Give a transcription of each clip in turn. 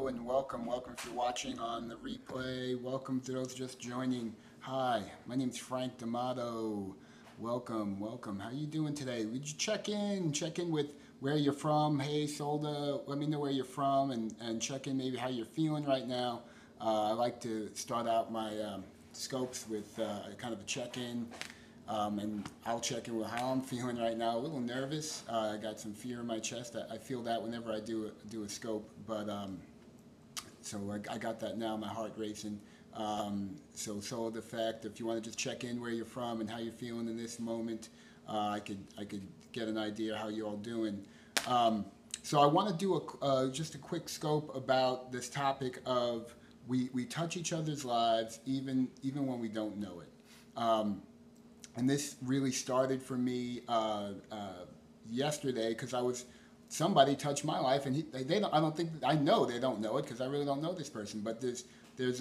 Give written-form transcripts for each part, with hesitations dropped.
and welcome. Welcome if you're watching on the replay. Welcome to those just joining. Hi, my name is Frank D'Amato. Welcome, welcome. How you doing today? Would you check in with where you're from? Hey, Solda, let me know where you're from and check in maybe how you're feeling right now. I like to start out my scopes with kind of a check-in. And I'll check in with how I'm feeling right now. A little nervous. I got some fear in my chest. I feel that whenever I do a scope, but so I got that now. My heart racing. So the fact, if you want to just check in where you're from and how you're feeling in this moment, I could get an idea how you're all doing. So I want to do just a quick scope about this topic of we touch each other's lives even when we don't know it. And this really started for me yesterday because somebody touched my life, and I know they don't know it because I really don't know this person. But there's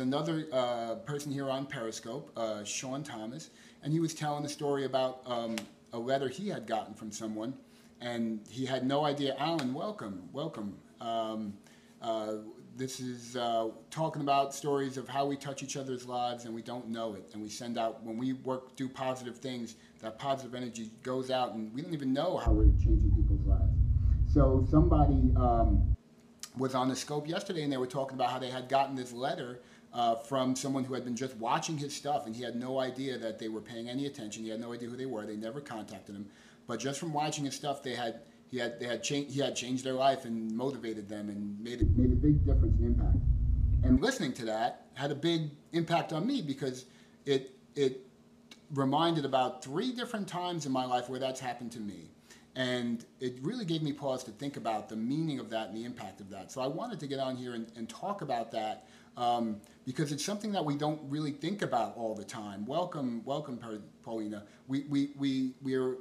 another person here on Periscope, Sean Thomas, and he was telling a story about a letter he had gotten from someone, and he had no idea. Alan, welcome. This is talking about stories of how we touch each other's lives and we don't know it. And we send out, when we do positive things, that positive energy goes out and we don't even know how we're changing people's lives. So somebody was on the scope yesterday and they were talking about how they had gotten this letter from someone who had been just watching his stuff, and he had no idea that they were paying any attention. He had no idea who they were. They never contacted him. But just from watching his stuff, he had changed their life and motivated them and made a big difference and impact. And listening to that had a big impact on me because it reminded about 3 different times in my life where that's happened to me. And it really gave me pause to think about the meaning of that and the impact of that. So I wanted to get on here and talk about that because it's something that we don't really think about all the time. Welcome, Paulina. I'm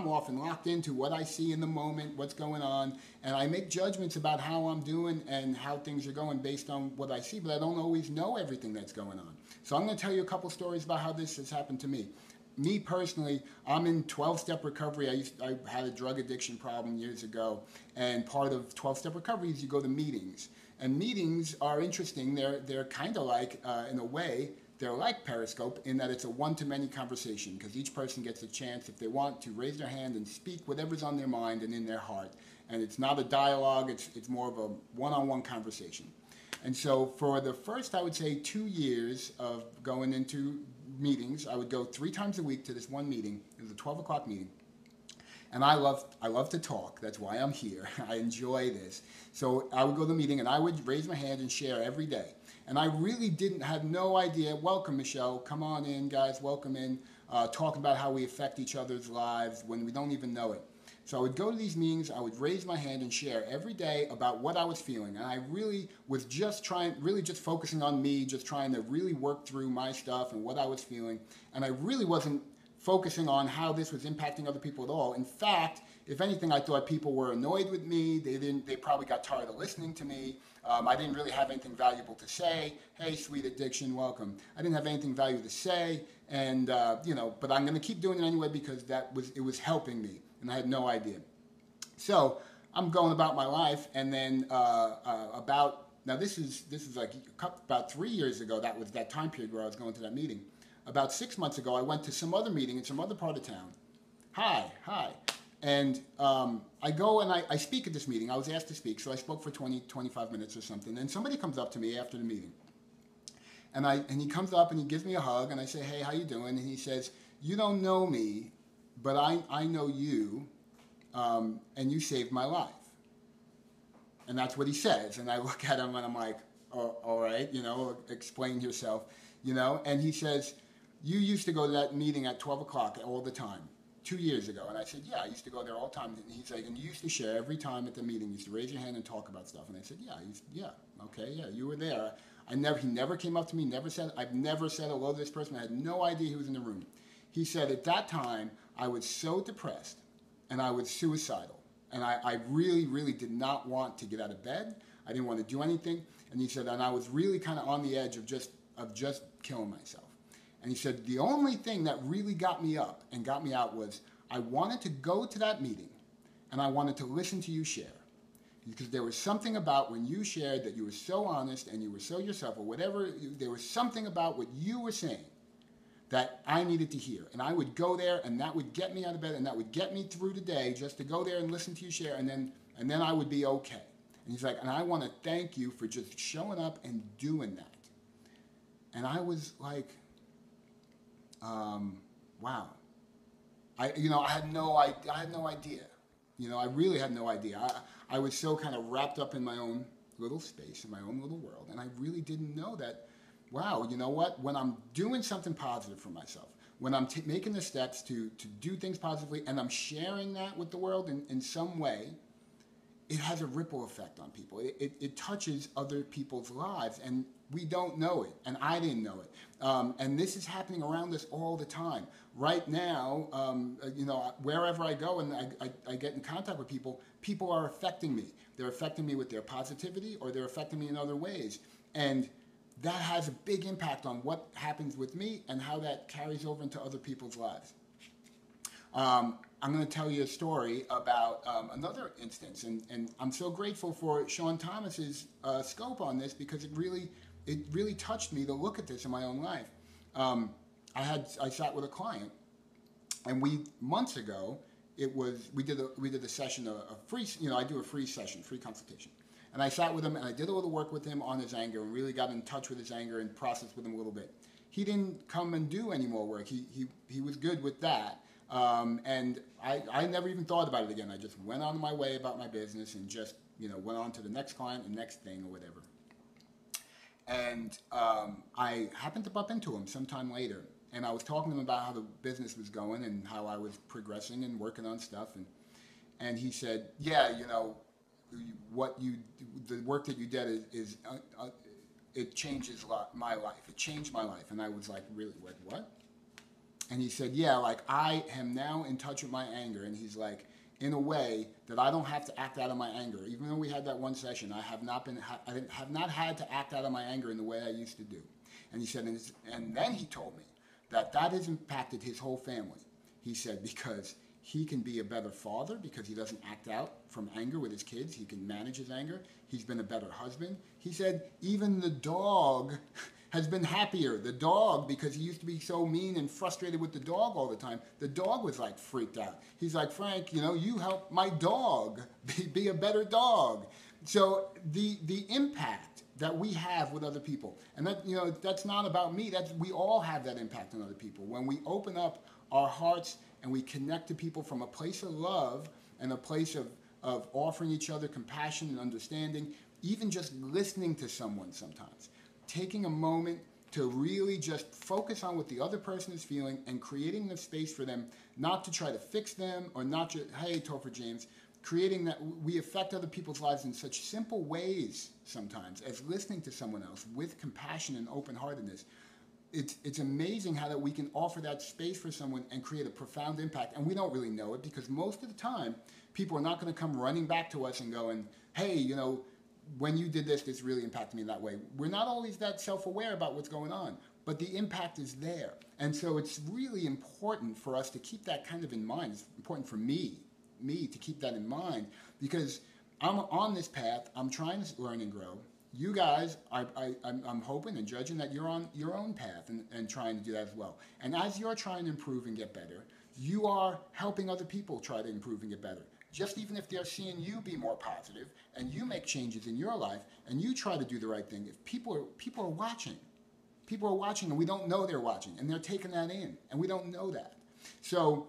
often locked into what I see in the moment, what's going on, and I make judgments about how I'm doing and how things are going based on what I see, but I don't always know everything that's going on. So I'm going to tell you a couple stories about how this has happened to me. Me personally, I'm in 12-step recovery. I had a drug addiction problem years ago, and part of 12-step recovery is you go to meetings. And meetings are interesting. They're kind of like, in a way, they're like Periscope in that it's a one-to-many conversation because each person gets a chance, if they want, to raise their hand and speak whatever's on their mind and in their heart. And it's not a dialogue. It's more of a one-on-one conversation. And so for the first, I would say, 2 years of going into meetings, I would go 3 times a week to this one meeting. It was a 12 o'clock meeting. And I love to talk. That's why I'm here. I enjoy this. So I would go to the meeting and I would raise my hand and share every day. And I really had no idea. Welcome, Michelle. Come on in, guys. Welcome in. Talking about how we affect each other's lives when we don't even know it. So I would go to these meetings, I would raise my hand and share every day about what I was feeling. And I really was just focusing on me, just trying to really work through my stuff and what I was feeling. And I really wasn't focusing on how this was impacting other people at all. In fact, if anything, I thought people were annoyed with me. They probably got tired of listening to me. I didn't really have anything valuable to say. Hey, sweet addiction, welcome. I didn't have anything valuable to say, and but I'm going to keep doing it anyway because it was helping me, and I had no idea. So I'm going about my life, and then this is like about 3 years ago. That was that time period where I was going to that meeting. About 6 months ago, I went to some other meeting in some other part of town. Hi. And I go and I speak at this meeting. I was asked to speak, so I spoke for 25 minutes or something. And somebody comes up to me after the meeting. And he comes up and he gives me a hug, and I say, hey, how you doing? And he says, you don't know me, but I know you, and you saved my life. And that's what he says. And I look at him and I'm like, oh, all right, explain yourself, And he says, you used to go to that meeting at 12 o'clock all the time, 2 years ago. And I said, yeah, I used to go there all the time. And he's like, and you used to share every time at the meeting. You used to raise your hand and talk about stuff. And I said, yeah, you were there. He never came up to me, I've never said hello to this person. I had no idea he was in the room. He said, at that time, I was so depressed and I was suicidal. And I really, really did not want to get out of bed. I didn't want to do anything. And he said, and I was really kind of on the edge of just killing myself. And he said, the only thing that really got me up and got me out was I wanted to go to that meeting and I wanted to listen to you share. because there was something about when you shared that you were so honest and you were so yourself or whatever, there was something about what you were saying that I needed to hear. And I would go there and that would get me out of bed and that would get me through the day just to go there and listen to you share and then I would be okay. And he's like, and I want to thank you for just showing up and doing that. And I was like, wow. I had no idea. I really had no idea. I was so kind of wrapped up in my own little space, in my own little world, and I really didn't know that, wow, you know what? When I'm doing something positive for myself, when I'm making the steps to do things positively, and I'm sharing that with the world in some way, it has a ripple effect on people. It touches other people's lives, and we don't know it, and I didn't know it. And this is happening around us all the time. Right now, wherever I go and I get in contact with people, people are affecting me. They're affecting me with their positivity, or they're affecting me in other ways. And that has a big impact on what happens with me and how that carries over into other people's lives. I'm going to tell you a story about another instance, and I'm so grateful for Sean Thomas's scope on this, because it really touched me to look at this in my own life. I sat with a client, and months ago we did a session, a free, I do a free session, free consultation, and I sat with him and I did a little work with him on his anger and really got in touch with his anger and processed with him a little bit. He didn't come and do any more work. He was good with that. And I never even thought about it again. I just went on my way about my business and just, went on to the next client and next thing or whatever. And I happened to bump into him sometime later. And I was talking to him about how the business was going and how I was progressing and working on stuff. And he said, yeah, the work that you did is it changes my life. It changed my life. And I was like, really, what? And he said, yeah, like I am now in touch with my anger. And he's like, in a way that I don't have to act out of my anger. Even though we had that one session, I have not had to act out of my anger in the way I used to do. And he said, and then he told me that has impacted his whole family. He said, because he can be a better father because he doesn't act out from anger with his kids. He can manage his anger. He's been a better husband. He said, even the dog has been happier. The dog, because he used to be so mean and frustrated with the dog all the time, the dog was like freaked out. He's like, Frank, you help my dog be a better dog. So the impact that we have with other people, and that, that's not about me, we all have that impact on other people. When we open up our hearts and we connect to people from a place of love and a place of offering each other compassion and understanding, even just listening to someone sometimes, taking a moment to really just focus on what the other person is feeling and creating the space for them, not to try to fix them or not to, hey, Topher James, creating that we affect other people's lives in such simple ways sometimes as listening to someone else with compassion and open-heartedness. It's amazing how that we can offer that space for someone and create a profound impact. And we don't really know it because most of the time, people are not going to come running back to us and going, hey, when you did this really impacted me in that way. We're not always that self-aware about what's going on, but the impact is there. And so it's really important for us to keep that kind of in mind. It's important for me to keep that in mind, because I'm on this path. I'm trying to learn and grow. You guys, I'm hoping and judging that you're on your own path and trying to do that as well. And as you're trying to improve and get better, you are helping other people try to improve and get better. Just even if they're seeing you be more positive and you make changes in your life and you try to do the right thing, if people are watching and we don't know they're watching and they're taking that in and we don't know that. So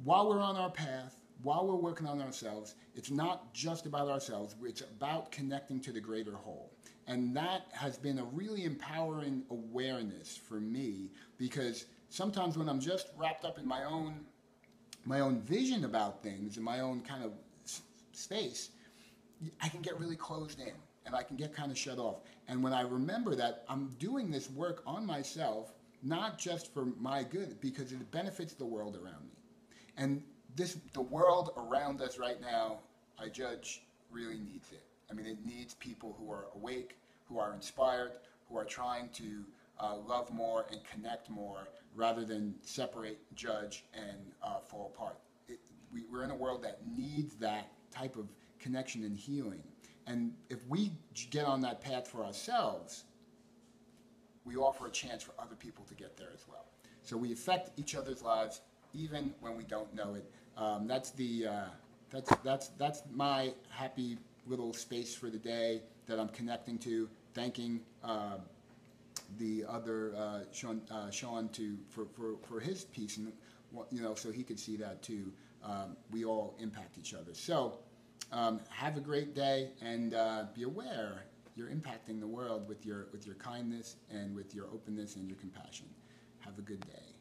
while we're on our path, while we're working on ourselves, it's not just about ourselves, it's about connecting to the greater whole. And that has been a really empowering awareness for me, because sometimes when I'm just wrapped up in my own vision about things and my own kind of space, I can get really closed in and I can get kind of shut off. And when I remember that I'm doing this work on myself, not just for my good, because it benefits the world around me. And the world around us right now, I judge, really needs it. I mean, it needs people who are awake, who are inspired, who are trying to love more and connect more rather than separate, judge, and fall apart. We're in a world that needs that type of connection and healing. And if we get on that path for ourselves, we offer a chance for other people to get there as well. So we affect each other's lives even when we don't know it. That's my happy little space for the day that I'm connecting to. Thanking the other Sean for his piece, and so he could see that too. We all impact each other. So have a great day, and be aware you're impacting the world with your kindness and with your openness and your compassion. Have a good day.